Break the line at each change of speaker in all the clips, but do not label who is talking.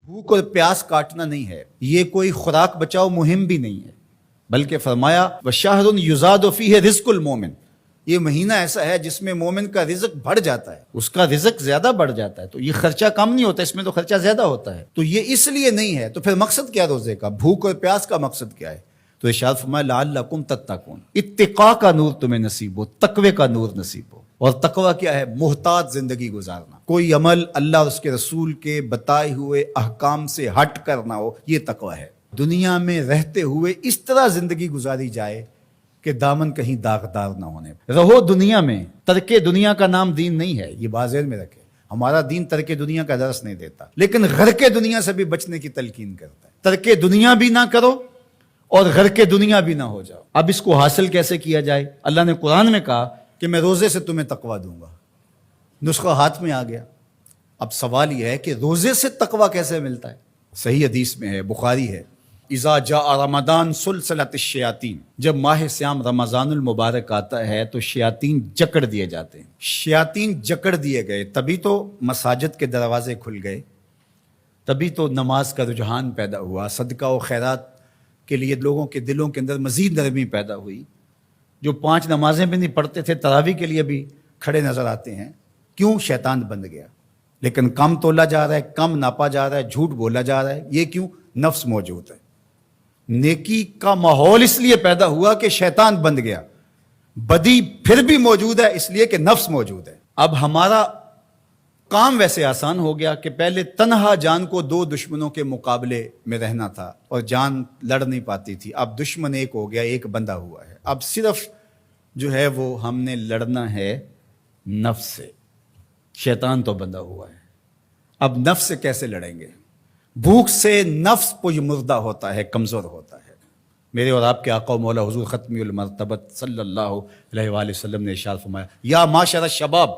بھوک اور پیاس کاٹنا نہیں ہے، یہ کوئی خوراک بچاؤ مہم بھی نہیں ہے، بلکہ فرمایا وَشَهْرٌ يُزَادُ فِيهِ رِزْقُ الْمُؤْمِنِ، یہ مہینہ ایسا ہے جس میں مومن کا رزق بڑھ جاتا ہے، اس کا رزق زیادہ بڑھ جاتا ہے، تو یہ خرچہ کم نہیں ہوتا، اس میں تو خرچہ زیادہ ہوتا ہے، تو یہ اس لیے نہیں ہے، تو پھر مقصد کیا روزے کا؟ بھوک اور پیاس کا مقصد کیا ہے؟ تو ارشاد فرمایا لعلکم تتقون، اتقاء کا نور تمہیں نصیب ہو، تقوی کا نور نصیب ہو۔ اور تقوی کیا ہے؟ محتاط زندگی گزارنا، کوئی عمل اللہ اور اس کے رسول کے بتائے ہوئے احکام سے ہٹ کر نہ ہو، یہ تقوی ہے۔ دنیا میں رہتے ہوئے اس طرح زندگی گزاری جائے کہ دامن کہیں داغدار نہ ہونے رہو دنیا میں۔ ترک دنیا کا نام دین نہیں ہے، یہ بازیر میں رکھے، ہمارا دین ترک دنیا کا درس نہیں دیتا، لیکن غرق دنیا سے بھی بچنے کی تلقین کرتا ہے۔ ترک دنیا بھی نہ کرو اور غرق دنیا بھی نہ ہو جاؤ۔ اب اس کو حاصل کیسے کیا جائے؟ اللہ نے قرآن میں کہا کہ میں روزے سے تمہیں تقوی دوں گا، نسخہ ہاتھ میں آ گیا۔ اب سوال یہ ہے کہ روزے سے تقوی کیسے ملتا ہے؟ صحیح حدیث میں ہے، بخاری ہے، اذا جاء رمضان سلسلت الشیاطین، جب ماہ سیام رمضان المبارک آتا ہے تو شیاطین جکڑ دیے جاتے ہیں۔ شیاطین جکڑ دیے گئے، تبھی تو مساجد کے دروازے کھل گئے، تبھی تو نماز کا رجحان پیدا ہوا، صدقہ و خیرات کے لیے لوگوں کے دلوں کے اندر مزید نرمی پیدا ہوئی۔ جو 5 نمازیں بھی نہیں پڑھتے تھے تراویح کے لیے بھی کھڑے نظر آتے ہیں۔ کیوں؟ شیطان بند گیا، لیکن کم تولا جا رہا ہے، کم ناپا جا رہا ہے، جھوٹ بولا جا رہا ہے۔ یہ کیوں؟ نفس موجود ہے۔ نیکی کا ماحول اس لیے پیدا ہوا کہ شیطان بند گیا، بدی پھر بھی موجود ہے اس لیے کہ نفس موجود ہے۔ اب ہمارا کام ویسے آسان ہو گیا کہ پہلے تنہا جان کو 2 دشمنوں کے مقابلے میں رہنا تھا اور جان لڑ نہیں پاتی تھی، اب دشمن ایک ہو گیا، ایک بندہ ہوا ہے۔ اب صرف جو ہے وہ ہم نے لڑنا ہے نفس سے، شیطان تو بندہ ہوا ہے۔ اب نفس سے کیسے لڑیں گے؟ بھوک سے نفس پج مردہ ہوتا ہے، کمزور ہوتا ہے۔ میرے اور آپ کے آقا و مولا حضور ختمی المرتبت صلی اللہ علیہ وآلہ وسلم نے ارشاد فرمایا یا معاشر الشباب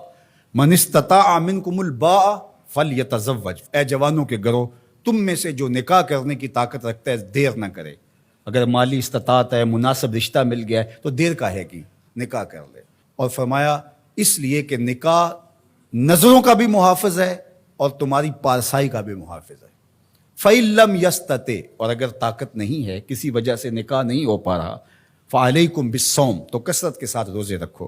من استطاع منکم الباء فلیتزوج، اے جوانوں کے گروہ، تم میں سے جو نکاح کرنے کی طاقت رکھتا ہے دیر نہ کرے۔ اگر مالی استطاعت ہے، مناسب رشتہ مل گیا ہے تو دیر کاہے کی، نکاح کر لے۔ اور فرمایا اس لیے کہ نکاح نظروں کا بھی محافظ ہے اور تمہاری پارسائی کا بھی محافظ ہے۔ فَإِن لَمْ يَسْتَطِعْ، اور اگر طاقت نہیں ہے، کسی وجہ سے نکاح نہیں ہو پا رہا، فَعَلَيْكُمْ بِالصَّوْمِ، تو کثرت کے ساتھ روزے رکھو۔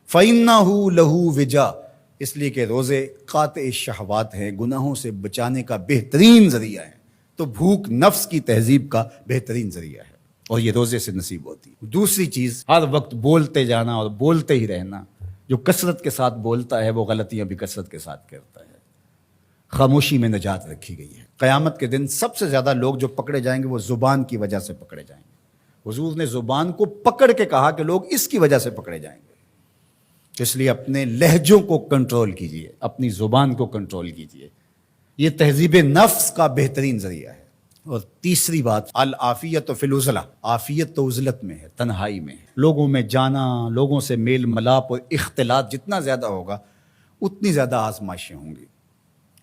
فَإِنَّهُ لَهُ وِجَاء، اس لیے کہ روزے قاطع الشہوات ہیں، گناہوں سے بچانے کا بہترین ذریعہ ہے۔ تو بھوک نفس کی تہذیب کا بہترین ذریعہ ہے اور یہ روزے سے نصیب ہوتی ہے۔ دوسری چیز، ہر وقت بولتے جانا اور بولتے ہی رہنا۔ جو کثرت کے ساتھ بولتا ہے وہ غلطیاں بھی کثرت کے ساتھ کرتا ہے۔ خاموشی میں نجات رکھی گئی ہے۔ قیامت کے دن سب سے زیادہ لوگ جو پکڑے جائیں گے وہ زبان کی وجہ سے پکڑے جائیں گے۔ حضور نے زبان کو پکڑ کے کہا کہ لوگ اس کی وجہ سے پکڑے جائیں گے، اس لیے اپنے لہجوں کو کنٹرول کیجئے، اپنی زبان کو کنٹرول کیجئے۔ یہ تہذیب نفس کا بہترین ذریعہ ہے۔ اور تیسری بات، العافیت فی العزلہ، عافیت تو عزلت میں ہے، تنہائی میں ہے۔ لوگوں میں جانا، لوگوں سے میل ملاپ اور اختلاط جتنا زیادہ ہوگا اتنی زیادہ آزمائشیں ہوں گی۔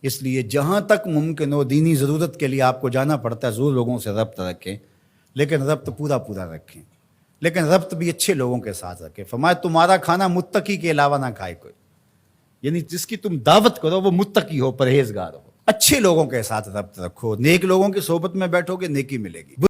اس لیے جہاں تک ممکن ہو دینی ضرورت کے لیے آپ کو جانا پڑتا ہے، ضرور لوگوں سے ربط رکھیں، لیکن ربط پورا رکھیں، لیکن ربط بھی اچھے لوگوں کے ساتھ رکھیں۔ فرمایا تمہارا کھانا متقی کے علاوہ نہ کھائے کوئی، یعنی جس کی تم دعوت کرو وہ متقی ہو، پرہیزگار ہو۔ اچھے لوگوں کے ساتھ ربط رکھو، نیک لوگوں کی صحبت میں بیٹھو گے نیکی ملے گی۔